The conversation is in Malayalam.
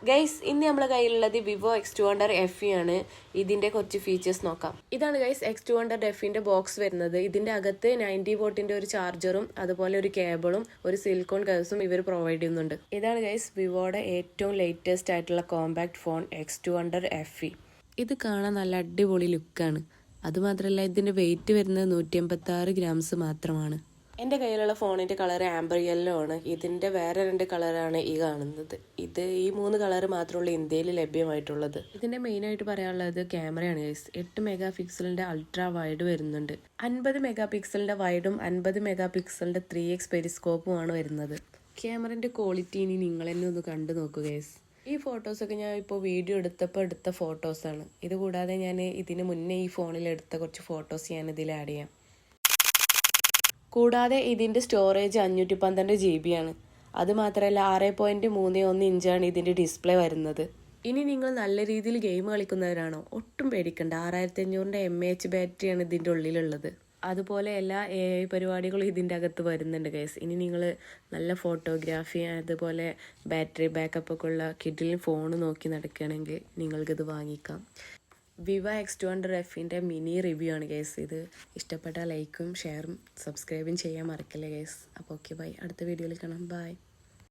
ഗൈസ് ഇന്ന് നമ്മളെ കയ്യിലുള്ളത് വിവോ X200 FE ആണ്. ഇതിന്റെ കുറച്ച് ഫീച്ചേഴ്സ് നോക്കാം. ഇതാണ് ഗൈസ് X200 FEന്റെ ബോക്സ് വരുന്നത്. ഇതിന്റെ അകത്ത് 90 വോട്ടിന്റെ ഒരു ചാർജറും അതുപോലെ ഒരു കേബിളും ഒരു സിലിക്കോൺ കേസും ഇവർ പ്രൊവൈഡ് ചെയ്യുന്നുണ്ട്. ഇതാണ് ഗൈസ് വിവോയുടെ ഏറ്റവും ലേറ്റസ്റ്റ് ആയിട്ടുള്ള കോമ്പാക്ട് ഫോൺ X200 FE. ഇത് കാണാൻ നല്ല അടിപൊളി ലുക്കാണ്. അതുമാത്രമല്ല ഇതിന്റെ വെയിറ്റ് വരുന്നത് 186 ഗ്രാംസ് മാത്രമാണ്. എൻ്റെ കയ്യിലുള്ള ഫോണിൻ്റെ കളർ ആംബർ യെല്ലോ ആണ്. ഇതിൻ്റെ വേറെ 2 കളറാണ് ഈ കാണുന്നത്. ഈ 3 കളർ മാത്രമുള്ള ഇന്ത്യയിൽ ലഭ്യമായിട്ടുള്ളത്. ഇതിൻ്റെ മെയിനായിട്ട് പറയാനുള്ളത് ക്യാമറയാണ് ഗൈസ്. 8 മെഗാ പിക്സലിൻ്റെ അൾട്രാ വൈഡ് വരുന്നുണ്ട്. 50 മെഗാ പിക്സലിൻ്റെ വൈഡും 50 മെഗാ പിക്സലിൻ്റെ 3x പെരിസ്കോപ്പുമാണ് വരുന്നത്. ക്യാമറൻ്റെ ക്വാളിറ്റി ഇനി നിങ്ങൾ തന്നെ ഒന്ന് കണ്ടു നോക്കുക ഗൈസ്. ഈ ഫോട്ടോസൊക്കെ ഞാൻ ഇപ്പോൾ വീഡിയോ എടുത്ത ഫോട്ടോസാണ്. ഇത് കൂടാതെ ഞാൻ ഇതിന് മുന്നേ ഈ ഫോണിൽ എടുത്ത കുറച്ച് ഫോട്ടോസ് ഞാൻ ഇതിൽ ആഡ് ചെയ്യാം. കൂടാതെ ഇതിൻ്റെ സ്റ്റോറേജ് 512 GB ആണ്. അതുമാത്രമല്ല 6.31 ഇഞ്ചാണ് ഇതിൻ്റെ ഡിസ്പ്ലേ വരുന്നത്. ഇനി നിങ്ങൾ നല്ല രീതിയിൽ ഗെയിം കളിക്കുന്നവരാണോ ഒട്ടും പേടിക്കണ്ട. 6500 mAh ബാറ്ററിയാണ് ഇതിൻ്റെ ഉള്ളിലുള്ളത്. അതുപോലെ എല്ലാ AI പരിപാടികളും ഇതിൻ്റെ അകത്ത് വരുന്നുണ്ട് ഗൈസ്. ഇനി നിങ്ങൾ നല്ല ഫോട്ടോഗ്രാഫി അതുപോലെ ബാറ്ററി ബാക്കപ്പ് ഒക്കെ ഉള്ള കിഡിലിൻ ഫോൺ നോക്കി നടക്കുകയാണെങ്കിൽ നിങ്ങൾക്കിത് വാങ്ങിക്കാം. വിവോ X200 FEന്റെ മിനി റിവ്യൂ ആണ് ഗൈസ്. ഇത് ഇഷ്ടപ്പെട്ട ലൈക്കും ഷെയറും സബ്സ്ക്രൈബും ചെയ്യാൻ മറക്കല്ലേ ഗൈസ്. അപ്പോൾ ഓക്കെ ബൈ. അടുത്ത വീഡിയോയിൽ കാണാം. ബൈ.